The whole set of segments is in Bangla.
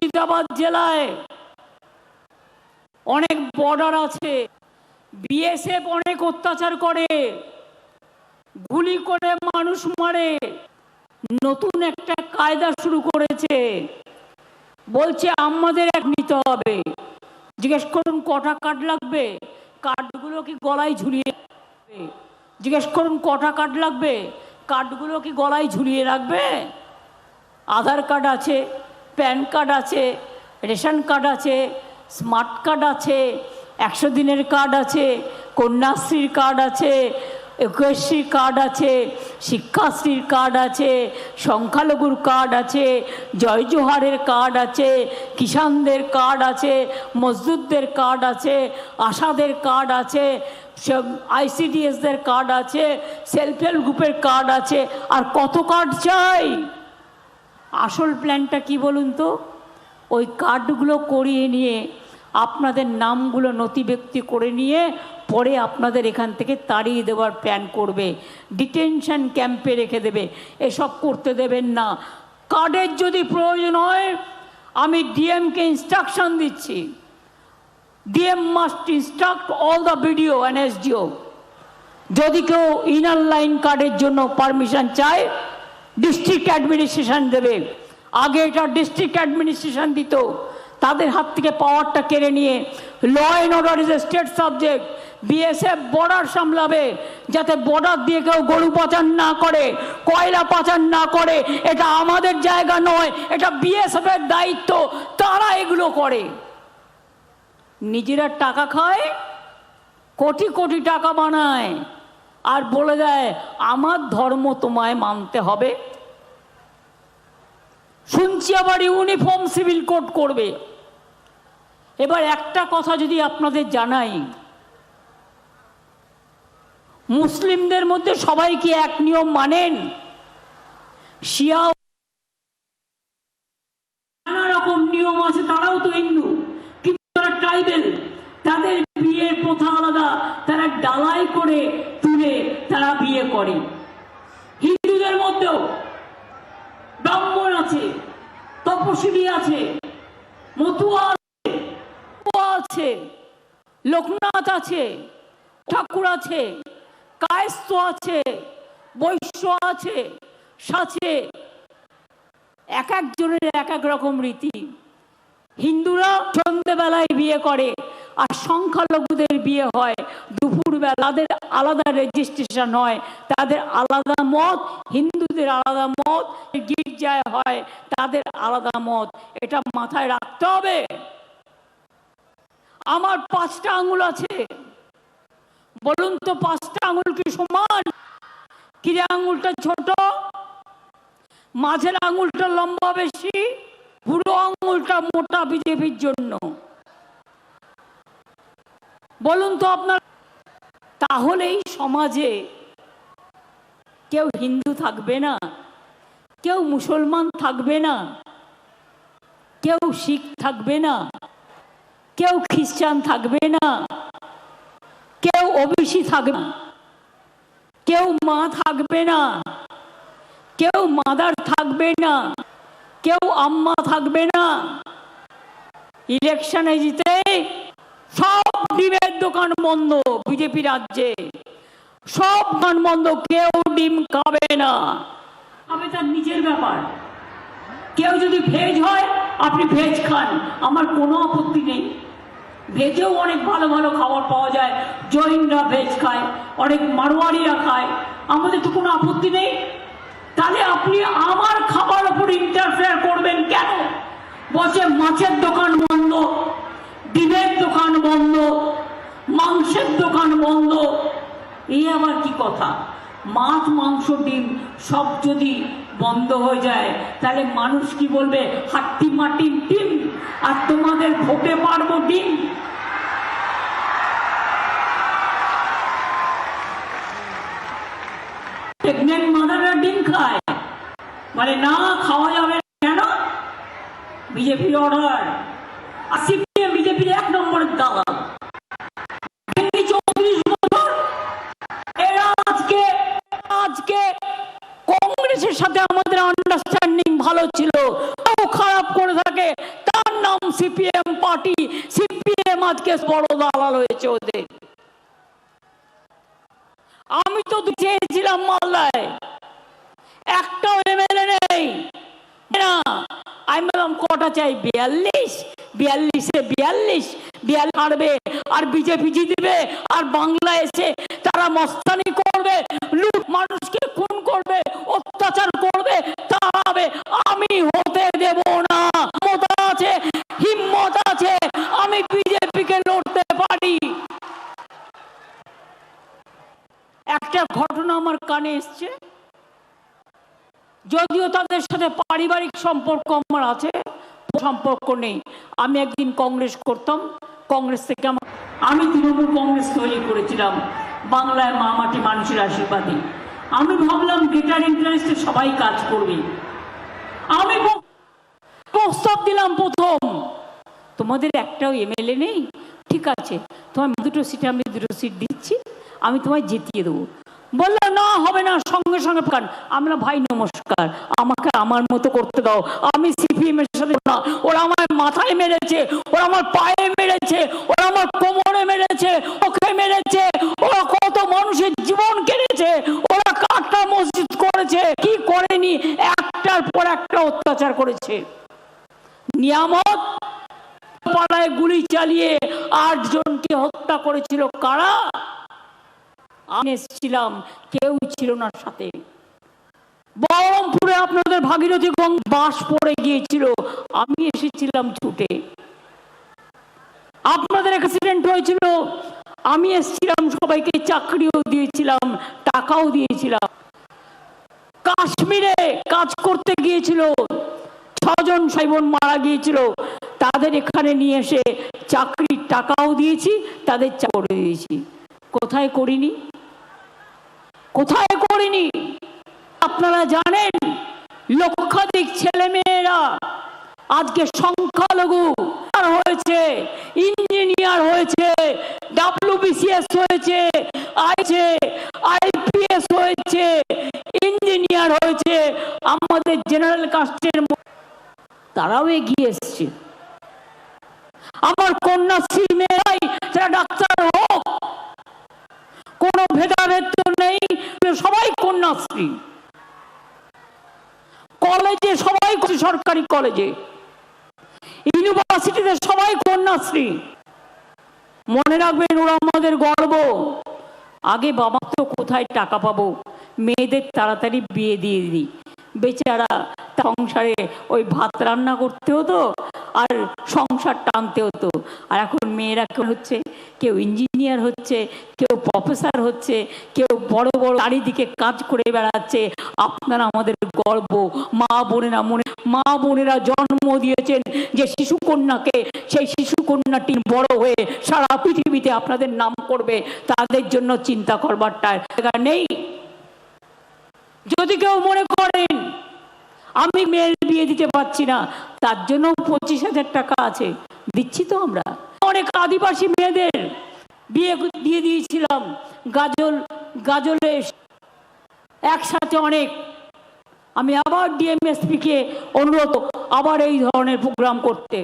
মুর্শিদাবাদ জেলায় অনেক বর্ডার আছে, বিএসএফ অনেক অত্যাচার করে, গুলি করে মানুষ মারে। নতুন একটা কায়দা শুরু করেছে, বলছে আমাদের এক নিতে হবে। জিজ্ঞেস করুন কটা কার্ড লাগবে, কার্ডগুলো কি গলায় ঝুলিয়ে, জিজ্ঞেস করুন কটা কার্ড লাগবে, কার্ডগুলো কি গলায় ঝুলিয়ে রাখবে? আধার কার্ড আছে, প্যান কার্ড আছে, রেশন কার্ড আছে, স্মার্ট কার্ড আছে, 100 দিনের কার্ড আছে, কন্যাশ্রীর কার্ড আছে, ঐক্যশ্রীর কার্ড আছে, শিক্ষাশ্রীর কার্ড আছে, সংখ্যালঘুর কার্ড আছে, জয় জোহারের কার্ড আছে, কিষানদের কার্ড আছে, মজদুরদের কার্ড আছে, আশাদের কার্ড আছে, আইসিডিএসদের কার্ড আছে, সেলফ হেল্প গ্রুপের কার্ড আছে। আর কত কার্ড চাই? আসল প্ল্যানটা কি বলুন তো? ওই কার্ডগুলো করিয়ে নিয়ে আপনাদের নামগুলো নথিভুক্তি করে নিয়ে পরে আপনাদের এখান থেকে তাড়িয়ে দেওয়ার প্ল্যান করবে, ডিটেনশন ক্যাম্পে রেখে দেবে। এসব করতে দেবেন না। কার্ডের যদি প্রয়োজন হয়, আমি ডিএমকে ইনস্ট্রাকশন দিচ্ছি, DM must instruct all the BDO and SDO. যদি কেউ ইনার লাইন কার্ডের জন্য পারমিশন চায়, ডিস্ট্রিক্ট অ্যাডমিনিস্ট্রেশন দেবে। আগে এটা ডিস্ট্রিক্ট অ্যাডমিনিস্ট্রেশন দিত, তাদের হাত থেকে পাওয়ারটা কেড়ে নিয়ে law and order is a state subject. BSF border সামলাবে, যাতে বর্ডার দিয়ে কেউ গরু পাচার না করে, কয়লা পাচার না করে। এটা আমাদের জায়গা নয়, এটা বিএসএফ এর দায়িত্ব। তারা এগুলো করে, নিজেরা টাকা খায়, কোটি কোটি টাকা বানায়, আর বলে দেয় আমার ধর্ম তোমায় মানতে হবে। শুনছি আবার ইউনিফর্ম সিভিল কোড করবে। এবার একটা কথা যদি আপনাদের জানাই, মুসলিমদের মধ্যে সবাই কি এক নিয়ম মানেন? শিয়া নানা রকম নিয়ম আছে, তারাও তো হিন্দু, কিন্তু তারা ট্রাইবেল, তাদের বিয়ের প্রথা আলাদা, তারা ডালাই করে তুলে তারা বিয়ে করে। হিন্দুদের মধ্যেও ব্রাহ্মণ আছে, তপশিলি আছে, মতুয়া আছে, লোকনাথ আছে, ঠাকুর আছে, কায়স্থ আছে, বৈশ্য আছে, সাছে। এক একজনের এক এক রকম রীতি। হিন্দুরা সন্ধ্যেবেলায় বিয়ে করে, আর সংখ্যালঘুদের বিয়ে হয় দুপুরবেলা। তাদের আলাদা রেজিস্ট্রেশন হয়, তাদের আলাদা মত, হিন্দুদের আলাদা মত, গির্জায় হয় তাদের আলাদা মত। এটা মাথায় রাখতে হবে। আমার 5টা আঙুল আছে, বলুন তো 5টা আঙুল কি সমান? কিরে আঙুলটা ছোট, মাঝের আঙুলটা লম্বা বেশি, পুরো আঙুলটা মোটা বিজেপির জন্য। বলুন তো আপনার। তাহলেই সমাজে কেউ হিন্দু থাকবে না, কেউ মুসলমান থাকবে না, কেউ শিখ থাকবে না, কেউ খ্রিস্টান থাকবে না, কেউ ওবিসি থাকবে না, কেউ মা থাকবে না, কেউ মাদার থাকবে না, কেউ আম্মা থাকবে না। ইলেকশনে জিতে সব ডিমের দোকান বন্ধ। বিজেপি রাজ্যে সব দোকান বন্ধ, কেউ ডিম খাবে না। তবে তার নিজের ব্যাপার। কেউ যদি ভেজ হয়, আপনি ভেজ খান, আমার কোনো আপত্তি নেই। ভেজেও অনেক ভালো ভালো খাবার পাওয়া যায়, জৈনরা ভেজ খায়, অনেক মারোয়ারিরা খায়, আমাদের তো কোনো আপত্তি নেই। তাহলে আপনি আমার খাবার উপর ইন্টারফেয়ার করবেন কেন? বলছে মাছের দোকান বন্ধ, ডিমের দোকান বন্ধ, মাংসের দোকান বন্ধ। এই আবার কি কথা? মাছ, মাংস, ডিম সব যদি বন্ধ হয়ে যায়, তাহলে মানুষ কি বলবে? হাট্টি মাটি ডিম, আর তোমাদের ভোটে পারবো ডিম। প্রেগনেন্ট মাদাররা ডিম খায়, মানে না খাওয়া যাবে না। কেন? বিজেপির অর্ডার। আর সিপিএম বিজেপির 1 নম্বরের দালাল। 34 বছর এরা আজকে কংগ্রেসের সাথে আমাদের আন্ডারস্ট্যান্ডিং ভালো ছিল, ও খারাপ করে থাকে, তার সিপিএম পার্টি, সিপিএম আজকে বড় দালাল হয়েছে ওদের। আমি তো চেয়েছিলাম মালদায় একটাও এমএলএ নেই না, আমি বললাম কটা চাই, 42, 42 হারবে, আর বিজেপি জিতবে, আর বাংলা এসে তারা মস্তানি করবে, লুট, মানুষকে খুন করবে, অত্যাচার করবে, তাড়াবে। আমি হতে দেব না। ক্ষমতা আছে, হিম্মত আছে, আমি বিজেপিকে লড়তে পারি। একটা ঘটনা আমার কানে এসছে, যদিও তাদের সাথে পারিবারিক সম্পর্ক আমার আছে, সম্পর্ক নেই। আমি একদিন কংগ্রেস করতাম, কংগ্রেস থেকে আমি তৃণমূল কংগ্রেস তৈরি করেছিলাম বাংলায় মা মাটি মানুষের আশীর্বাদে। আমি ভাবলাম গ্রেটার ইন্টারেস্টে সবাই কাজ করবে। আমি প্রস্তাব দিলাম প্রথম, তোমাদের একটাও এমএলএ নেই, ঠিক আছে, তোমার 2টো সিটে আমি 2টো সিট দিচ্ছি, আমি তোমায় জিতিয়ে দেবো। বললো না, হবে না, সঙ্গে সঙ্গে পান। আমরা ভাই নমস্কার, আমাকে আমার মতো করতে দাও, আমি সিপিএম এর সাথে না। ওরা আমার মাথায় মেরেছে, ওরা আমার পায়ে মেরেছে, ওরা আমার কোমরে মেরেছে, ওকে মেরেছে, ওরা কত মানুষের জীবন কেড়েছে, ওরা কাঠটা মসজিদ করেছে, কি করেনি, একটার পর একটা অত্যাচার করেছে। নিয়ামত পাড়ায় গুলি চালিয়ে 8 জনকে হত্যা করেছিল কারা? আমি এসেছিলাম, কেউ ছিল না সাথে। বহরমপুরে আপনাদের ভাগীরথী বাস পড়ে গিয়েছিল, আমি এসেছিলাম ছুটে। আপনাদের অ্যাক্সিডেন্ট হয়েছিল, আমি এসেছিলাম, সবাইকে চাকরিও দিয়েছিলাম, টাকাও দিয়েছিলাম। কাশ্মীরে কাজ করতে গিয়েছিল, 6 জন সাইবন মারা গিয়েছিল, তাদের এখানে নিয়ে এসে চাকরির টাকাও দিয়েছি, তাদের চাকরি দিয়েছি। কোথায় করিনি? কোথায় করিনি? আপনারা জানেন, লক্ষাধিক ছেলে মেয়েরা আজকে সংখ্যালঘু হয়েছে, ইঞ্জিনিয়ার হয়েছে, WBCS হয়েছে, IPS হয়েছে, ইঞ্জিনিয়ার হয়েছে, আমাদের জেনারেল কাস্টের তারাও এগিয়ে এসছে। আমার কন্যাশ্রী মেয়েরাই যারা ডাক্তার হোক, কোনো ভেদাভেদ তো নেই, সবাই কন্যাশ্রী। কলেজে সবাই, সরকারি কলেজে, ইউনিভার্সিটিতে সবাই কন্যাশ্রী। মনে রাখবেন, ওরা আমাদের গর্ব। আগে বাবা তো কোথায় টাকা পাবো, মেয়েদের তাড়াতাড়ি বিয়ে দিয়ে দিই, বেচারা সংসারে ওই ভাত রান্না করতে হতো আর সংসার টানতে হতো। আর এখন মেয়েরা কেউ হচ্ছে, কেউ ইঞ্জিনিয়ার হচ্ছে, কেউ প্রফেসর হচ্ছে, কেউ বড় বড় চারিদিকে কাজ করে বেড়াচ্ছে। আপনারা আমাদের গর্ব। মা বোনেরা জন্ম দিয়েছেন যে শিশুকন্যাকে, সেই শিশুকন্যাটি বড় হয়ে সারা পৃথিবীতে আপনাদের নাম করবে, তাদের জন্য চিন্তা করবার টাকা নেই। যদি কেউ মনে করেন আমি মেয়ের বিয়ে দিতে পারছি না, তার জন্য 25,000 টাকা আছে, দিচ্ছি তো আমরা। অনেক আদিবাসী মেয়েদের বিয়ে দিয়ে দিয়েছিলাম গাজলে একসাথে অনেক। আমি আবার DMSP কে অনুরোধ, আবার এই ধরনের প্রোগ্রাম করতে।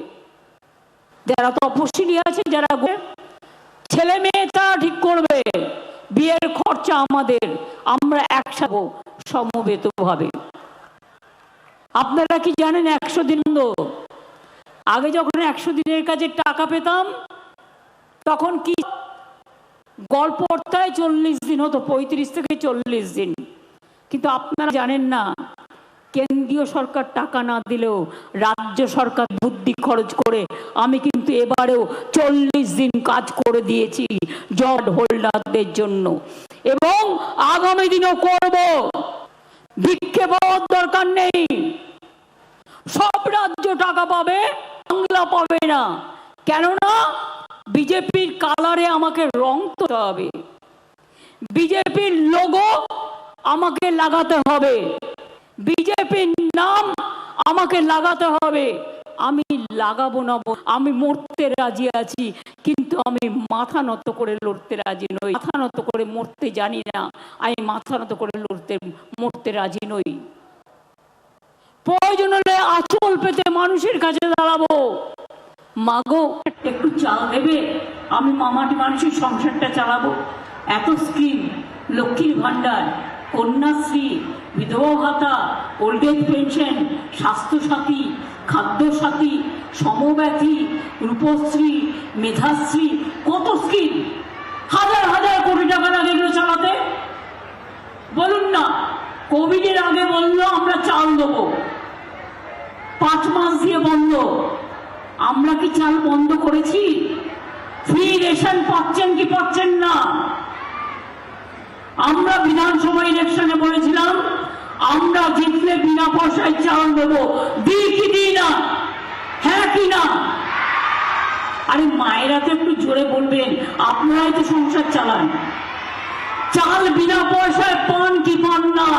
যারা তপশিলি আছে, যারা ছেলে মেয়ে তারা ঠিক করবে, বিয়ের খরচা আমাদের, আমরা একসাথে সমবেতভাবে। আপনারা কি জানেন 100 দিন আগে যখন 100 দিনের কাজে টাকা পেতাম, তখন কি গড়পড়তায় 40 দিন হতো, 35 থেকে 40 দিন। কিন্তু আপনারা জানেন না, কেন্দ্রীয় সরকার টাকা না দিলেও রাজ্য সরকার বুদ্ধি খরচ করে আমি কিন্তু এবারেও 40 দিন কাজ করে দিয়েছি জব হোল্ডারদের জন্য, এবং আগামী দিনও করব। ভিক্ষে পাওয়ার দরকার নেই, সব রাজ্য টাকা পাবে, বাংলা পাবে না। কেননা বিজেপির কালারে আমাকে রং করতে হবে, বিজেপির লোগো আমাকে লাগাতে হবে, বিজেপির নাম আমাকে লাগাতে হবে। আমি লাগাবো না, আমি মরতে রাজি আছি, কিন্তু আমি মাথা নত করে লড়তে রাজি নই। মাথা নত করে মরতে জানি না, আমি মাথা নত করে মরতে রাজি নই। প্রয়োজন হলে আঁচল পেতে মানুষের কাছে দাঁড়াবো, মাগো একটু চাল দেবে, আমি মামাটি মানুষের সংসারটা চালাবো। এত স্কিম, লক্ষ্মীর ভাণ্ডার, কন্যাশ্রী, বিধবা ভাতা, old age pension, Swasthyasathi, Khadyasathi, Samobyathi, Rupashree, Medhashree, কত স্কিম, হাজার হাজার কোটি টাকা লাগে এগুলো চালাতে। বলুন না, কোভিডের আগে বললো আমরা চাল দেবো, 5 মাস দিয়ে বন্ধ। আমরা কি চাল বন্ধ করেছি? ফ্রি রেশন পাচ্ছেন কি পাচ্ছেন না? আমরা বিধানসভা ইলেকশনে বলেছিলাম আমরা জিতলে বিনা পয়সায় চাল দেবো, দিই কি দিই না? হ্যাঁ কি না? আরে মায়েরা তো একটু জোরে বলবেন, আপনারাই তো সংসার চালান। চাল বিনা পয়সায় পান কি পান না?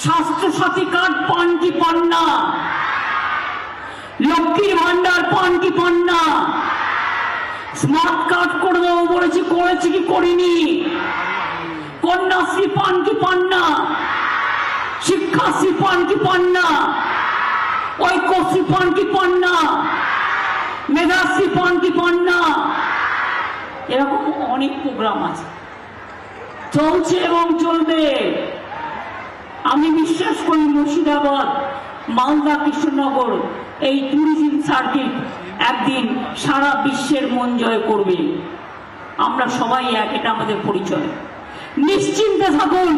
স্বাস্থ্যসাথী কার্ড পান কি পান না? লক্ষ্মীর ভান্ডার পান কি পান না? স্মার্ট কার্ড করে দেবো বলেছি, করেছি কি করিনি? কন্যাশ্রী পান কি পান না? শিক্ষাশ্রী পান কি পান না? ঐক্যশ্রী পান কি পান না? মেধাশ্রী পান কি পান না? এরকম অনেক প্রোগ্রাম আছে, চলছে এবং চলবে। আমি বিশ্বাস করি মুর্শিদাবাদ, মালদা, কৃষ্ণনগর এই ট্যুরিজম সার্কিট একদিন সারা বিশ্বের মন জয় করবে। আমরা সবাই এক, এটা আমাদের পরিচয়। নিশ্চিন্তে থাকুন,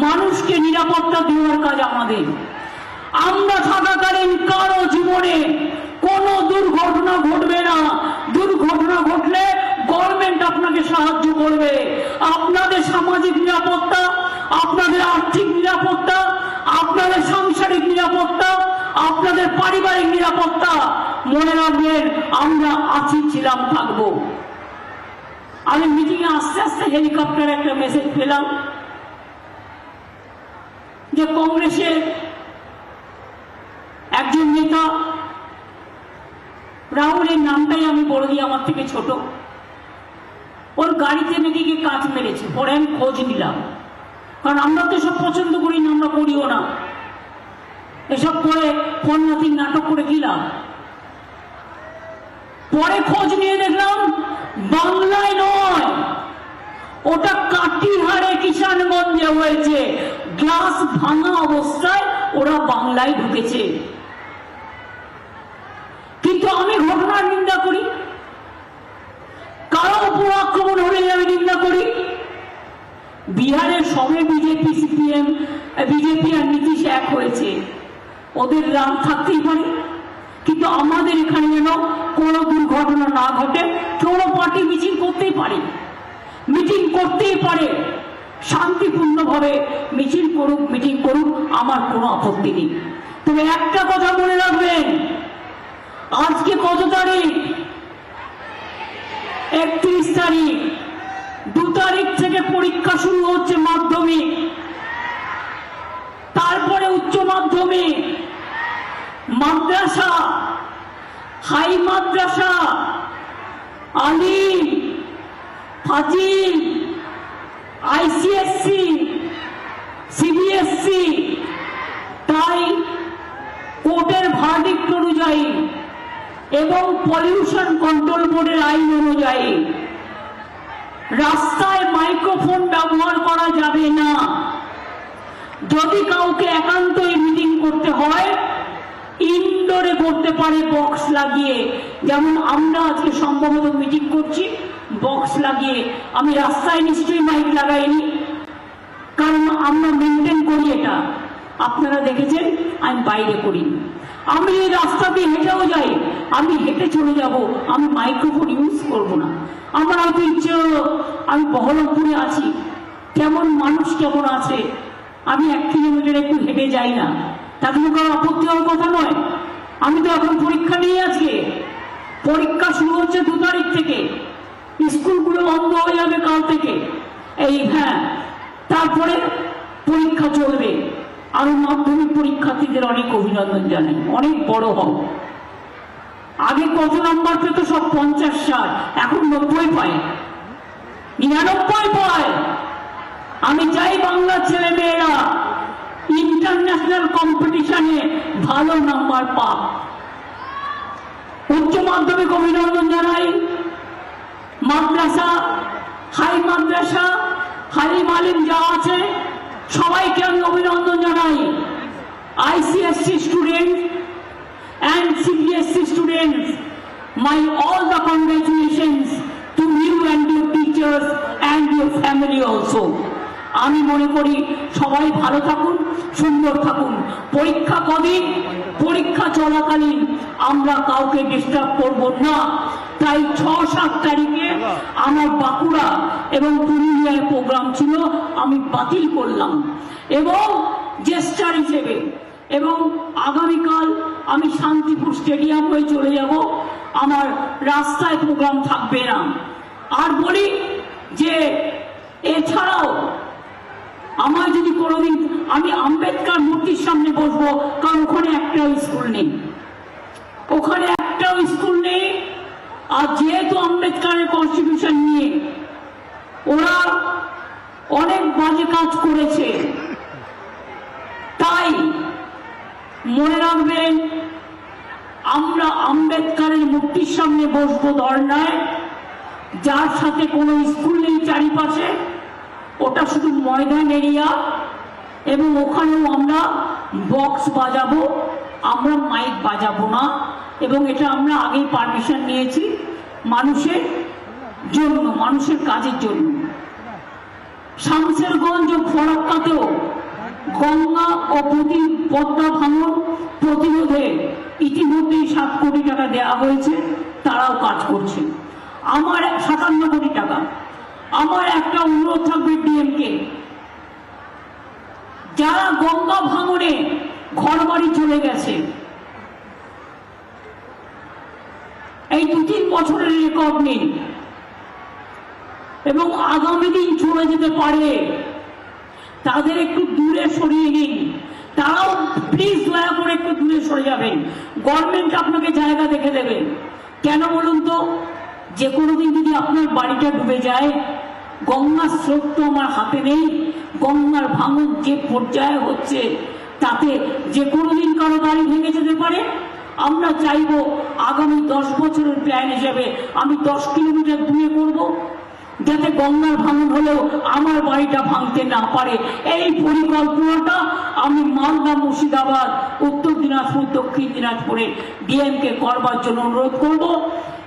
মানুষকে নিরাপত্তা দেওয়ার কাজ আমাদের। আমরা থাকাকালীন কারো জীবনে কোনো দুর্ঘটনা ঘটবে না। দুর্ঘটনা ঘটলে গভর্নমেন্ট আপনাকে সাহায্য করবে। আপনাদের সামাজিক নিরাপত্তা, আপনাদের আর্থিক নিরাপত্তা, আপনাদের সাংসারিক নিরাপত্তা, আপনাদের পারিবারিক নিরাপত্তা, মনে রাখবেন আমরা আছি, ছিলাম, থাকবো। আমি মিটিংয়ে আস্তে আস্তে হেলিকপ্টারে একটা মেসেজ পেলাম যে কংগ্রেসের একজন নেতা, রাহুলের নামটাই আমি বলে দিই, আমার থেকে ছোট, ওর গাড়িতে নাকি গিয়ে কাজ মেরেছে। পরে আমি খোঁজ নিলাম, কারণ আমরা তো সব পছন্দ করি না, আমরা করিও না। এসব করে ফোনাতি নাটক করে দিলাম। পরে খোঁজ নিয়ে দেখলাম বাংলায় নয়, ওটা কাটিহারে কিষানগঞ্জে হয়েছে। গ্লাস ভাঙা অবস্থায় ওরা বাংলায় ঢুকেছে। কিন্তু আমি ঘটনার নিন্দা করি, কারো উপর আক্রমণ হলে আমি নিন্দা করি। বিহারের সবে বিজেপি, সিপিএম, বিজেপি আর নীতিশ এক হয়েছে, ওদের রাগ থাকতেই পারে। কিন্তু আমাদের এখানে যেন কোনো দুর্ঘটনা না ঘটে। কোনো পার্টি মিছিল করতেই পারে, মিটিং করতেই পারে, শান্তিপূর্ণভাবে মিছিল করুক, মিটিং করুক, আমার কোনো আপত্তি নেই। তবে একটা কথা মনে রাখবেন, আজকে কত তারিখ? 31 তারিখ। 2 তারিখ থেকে পরীক্ষা শুরু হচ্ছে, মাধ্যমিক, তারপরে উচ্চ মাধ্যমিক, মাদ্রাসা, হাই মাদ্রাসা, আলিম, ফাজিল, আইসিএসসি, সিবিএসসি। তাই কোর্টের ভার্ডিক্ট অনুযায়ী এবং পলিউশন কন্ট্রোল বোর্ডের আইন অনুযায়ী রাস্তায় মাইক্রোফোন ব্যবহার করা যাবে না। যদি কাউকে একান্তই মিটিং করতে হয়, ইনডোরে করতে পারে বক্স লাগিয়ে। যেমন আমরা আজকে সম্ভবত মিটিং করছি বক্স লাগিয়ে। আমি রাস্তায় নিশ্চয়ই মাইক লাগাইনি, কারণ আমরা মেনটেন করি এটা। আপনারা দেখেছেন আমি বাইরে করি। আমি এই রাস্তা দিয়ে হেঁটেও যাই, আমি হেঁটে চলে যাব, আমি মাইক্রোফোন ইউজ করব না। আমার হয়তো ইচ্ছে হলো আমি বহরমপুরে আছি, কেমন মানুষ কেমন আছে, আমি 1 কিলোমিটার একটু হেঁটে যাই না, তাতে কারো আপত্তি হওয়ার কথা নয়। আমি তো এখন পরীক্ষা নিয়ে, আজকে পরীক্ষা শুরু হচ্ছে 2 তারিখ থেকে, স্কুলগুলো বন্ধ হয়ে যাবে কাল থেকে। এই হ্যাঁ, তারপরে পরীক্ষা চলবে। আরো মাধ্যমিক পরীক্ষার্থীদের অনেক অভিনন্দন জানাই, অনেক বড় হও। আগে কত নাম্বার পেত? সব 50-60, এখন 90 পায়, 99 পায়। আমি চাই বাংলার ছেলে মেয়েরা ইন্টারন্যাশনাল কম্পিটিশনে ভালো নাম্বার পাক। উচ্চ মাধ্যমিক অভিনন্দন জানাই, মাদ্রাসা, হাই মাদ্রাসা, হালিম আলিম যা আছে সবাইকে আমি অভিনন্দন জানাই। ICSE student and CBSE students, my all the congratulations to you and your teachers and your family also. আমি মনে করি সবাই ভালো থাকুন, সুন্দর থাকুন। পরীক্ষা কদিন, পরীক্ষা চলাকালীন আমরা কাউকে ডিস্টার্ব করব না। তাই 6-7 তারিখে আমার বাঁকুড়া এবং পুরুলিয়ায় প্রোগ্রাম ছিল, আমি বাতিল করলাম এবং জেস্টার হিসেবে, এবং আগামীকাল আমি শান্তিপুর স্টেডিয়াম হয়ে চলে যাব, আমার রাস্তায় প্রোগ্রাম থাকবে না। আর বলি যে এছাড়াও আমার যদি কোনোদিন, আমি আম্বেদকর মূর্তির সামনে বসবো, কারণ ওখানে একটাও স্কুল নেই, ওখানে একটাও স্কুল নেই। আর যেহেতু আম্বেদকরের কনস্টিটিউশন নিয়ে ওরা অনেক বাজে কাজ করেছে, তাই মনে রাখবেন আমরা আম্বেদকরের মূর্তির সামনে বসবো ধর্নায়, যার সাথে কোনো স্কুল নেই চারিপাশে, ওটা শুধু ময়দান এরিয়া, এবং ওখানেও আমরা বক্স বাজাবো, আমরা মাইক বাজাবো না। এবং এটা আমরা আগেই পারমিশন নিয়েছি মানুষের জন্য, মানুষের কাজের জন্য। শামসেরগঞ্জ ও ফরাক্কাতেও গঙ্গা ও পদ্মা ভাঙন প্রতিরোধে ইতিমধ্যেই 7 কোটি টাকা দেওয়া হয়েছে, তারাও কাজ করছে। আমার 57 কোটি টাকা। আমার একটা অনুরোধ থাকবে ডিএমকে, যারা গঙ্গা ভাঙনে ঘর বাড়ি চলে গেছে, এই 2-3 বছরের রেকর্ড নেই এবং আগামী দিন চলে যেতে পারে, তাদের একটু দূরে সরিয়ে নিন। তারাও প্লিজ দয়া করে একটু দূরে সরে যাবেন, গভর্নমেন্ট আপনাকে জায়গা দেখে দেবে। কেন বলুন তো, যে কোনো দিন যদি আপনার বাড়িটা ডুবে যায়, গঙ্গার স্রোত তো আমার হাতে নেই, গঙ্গার ভাঙন যে পর্যায়ে হচ্ছে তাতে যে কোনো দিন কারো বাড়ি ভেঙে যেতে পারে। আমরা চাইবো আগামী 10 বছরের প্ল্যান হিসেবে আমি 10 কিলোমিটার দূরে করব, যাতে গঙ্গার ভাঙন হলেও আমার বাড়িটা ভাঙতে না পারে। এই পরিকল্পনাটা আমি মালদা, মুর্শিদাবাদ, উত্তর দিনাজপুর, দক্ষিণ দিনাজপুরে ডিএমকে করবার জন্য অনুরোধ করব।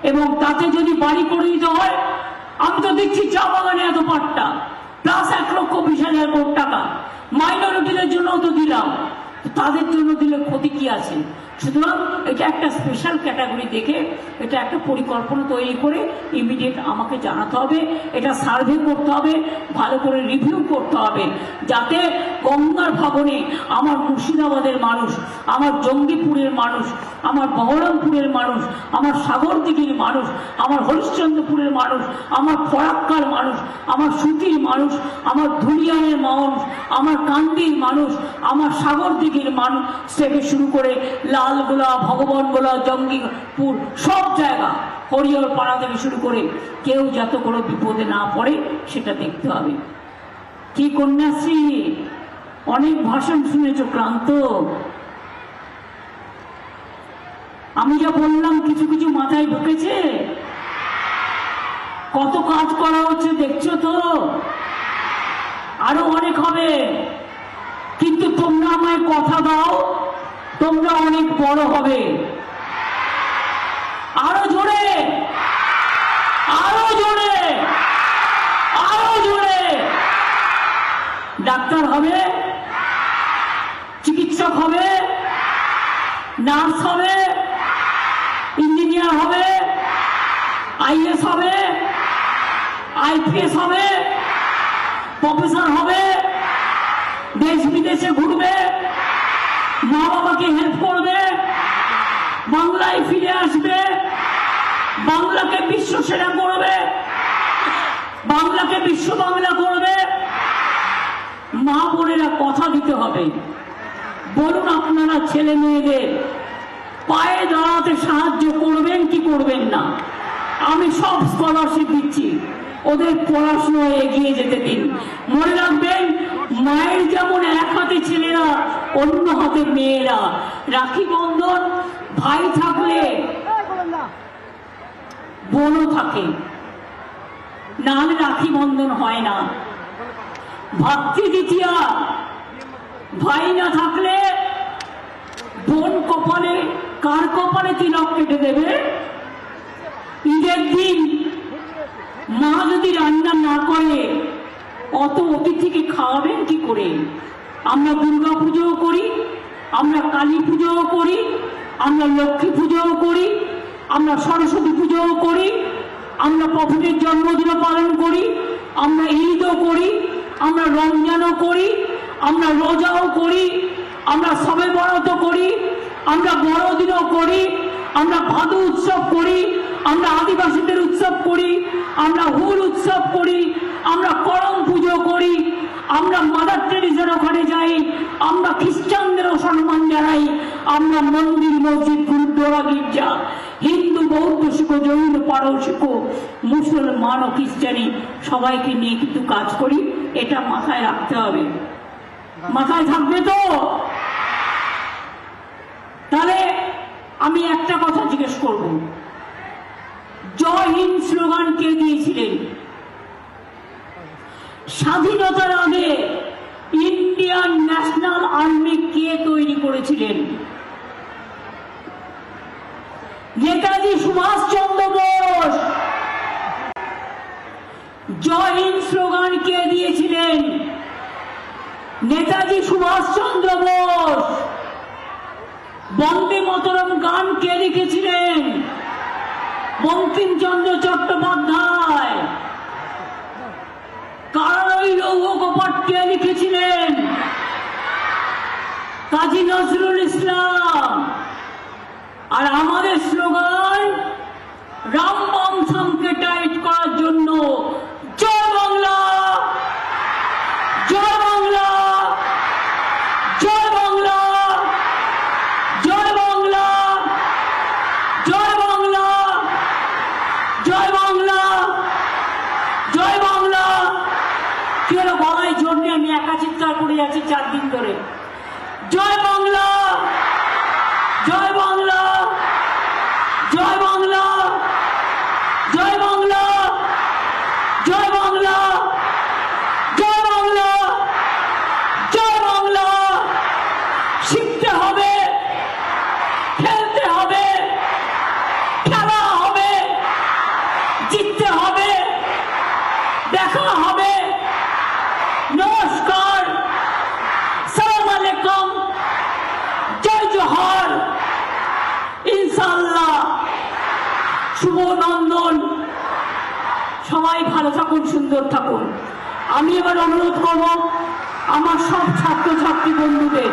এবং তাতে যদি বাড়ি করে দিতে হয়, আমি তো দেখছি চা বাগানে এত পাট্টা, প্লাস 1,20,000 কোটি টাকা মাইনরিটিদের জন্য তো দিলাম, তাদের জন্য দিলে ক্ষতি কি আছে? সুতরাং এটা একটা স্পেশাল ক্যাটাগরি দেখে এটা একটা পরিকল্পনা তৈরি করে ইমিডিয়েট আমাকে জানাতে হবে, এটা সার্ভে করতে হবে, ভালো করে রিভিউ করতে হবে, যাতে গঙ্গার ভাঙনে আমার মুর্শিদাবাদের মানুষ, আমার জঙ্গিপুরের মানুষ, আমার বহরমপুরের মানুষ, আমার সাগরদিঘির মানুষ, আমার হরিশ্চন্দ্রপুরের মানুষ, আমার ফরাক্কার মানুষ, আমার সুতির মানুষ, আমার ধুলিয়ানের মানুষ, আমার কান্দির মানুষ, আমার সাগরদিঘির মানুষ থেকে শুরু করে লালগোলা, ভগবানগোলা, জঙ্গিপুর, সব জায়গা, হরিহর পাড়া থেকে শুরু করে কেউ যাতে কোনো বিপদে না পড়ে সেটা দেখতে হবে। কি কন্যাশ্রী, অনেক ভাষণ শুনেছ, ক্লান্ত? আমি যা বললাম কিছু কিছু মাথায় ঢুকেছে? কত কাজ করা হচ্ছে দেখছো তো, আরো অনেক হবে। কিন্তু তোমরা আমায় কথা দাও, তোমরা অনেক বড় হবে। আরো জোরে, আরো জোরে, আরো জোরে। ডাক্তার হবে, চিকিৎসক হবে, নার্স হবে, ইঞ্জিনিয়ার হবে, IAS হবে, IPS হবে, প্রফেসর হবে, দেশ বিদেশে ঘুরবে, মা বাবাকে হেল্প করবে, বাংলায় ফিরে আসবে, বাংলাকে বিশ্ব সেরা করবে, বাংলাকে বিশ্ব বাংলা করবে। মা বোনেরা কথা দিতে হবে, বলুন আপনারা ছেলে মেয়েদের পায়ে দাঁড়াতে সাহায্য করবেন কি করবেন না? আমি সব স্কলারশিপ দিচ্ছি, ওদের পড়াশোনা এগিয়ে যেতে দিন। মনে রাখবেন, মায়ের যেমন এক হাতে ছেলেরা, অন্য হাতে মেয়েরা। রাখি বন্ধন, ভাই থাকলে বোনও থাকে, নাহলে রাখি বন্ধন হয় না। ভাতৃদ্বিতীয়া, ভাই না থাকলে বোন কপালে, কার কপালে তিলক কেটে দেবে? ঈদের দিন মা যদি রান্না না করে অত অতিথিকে খাওয়াবেন কি করে? আমরা দুর্গা পুজোও করি, আমরা কালী পুজোও করি, আমরা লক্ষ্মী পুজোও করি, আমরা সরস্বতী পুজোও করি, আমরা প্রভুদের জন্মদিনও পালন করি, আমরা ঈদও করি, আমরা রমজানও করি, আমরা রোজাও করি, আমরা সবে বরাতও করি, আমরা বড়দিনও করি, আমরা ভাদু উৎসব করি, আমরা আদিবাসীদের উৎসব করি, আমরা হুল উৎসব করি, আমরা করম পুজো করি, আমরা মাদার টেরেসার ওখানে যাই, আমরা খ্রিস্টানদেরও সম্মান জানাই, আমরা মন্দির মসজিদ গুরুদ্বারা গির্জা হিন্দু বৌদ্ধ শিখ জৈন পারসিক মুসলমান ও খ্রিস্টানি সবাইকে নিয়ে কিন্তু কাজ করি। এটা মাথায় রাখতে হবে, মাথায় থাকবে তো? তাহলে আমি একটা কথা জিজ্ঞেস করব, জয় হিন্দ স্লোগান কে দিয়েছিলেন? স্বাধীনতার আগে ইন্ডিয়ান ন্যাশনাল আর্মি কে তৈরি করেছিলেন? নেতাজি সুভাষচন্দ্র বোস। জয় হিন্দ স্লোগান কে দিয়েছিলেন? নেতাজি সুভাষচন্দ্র বোস। বন্দে মাতরম গান কে লিখেছিলেন? বঙ্কিমচন্দ্র চট্টোপাধ্যায়। কারাই লৌহ কপাট কে লিখেছিলেন? কাজী নজরুল ইসলাম। আর আমাদের স্লোগান রামবাম থামকে টাইট করার জন্য জয় বাংলা, জয় বাংলা, জয় বাংলা, জয় বাংলা, জয় বাংলা, জয় বাংলা, জয় বাংলা। কি হলো, গলায় জোর নিয়ে আমি একা চিৎকার করে যাচ্ছি 4 দিন ধরে। জয় বাংলা, জয় বাংলা, জয় বাংলা, জয় বাংলা, জয় বাংলা, জয় বাংলা, জয় বাংলা। শিখতে হবে, খেলতে হবে, খেলা হবে, জিততে হবে, দেখা হবে। নমস্কার, সালাম আলাইকুম, জয় জোহার, ইনশাআল্লাহ, শুভ নন্দন। সবাই ভালো থাকুন, সুন্দর থাকুন। আমি এবার অনুরোধ করব আমার সব ছাত্রছাত্রী বন্ধুদের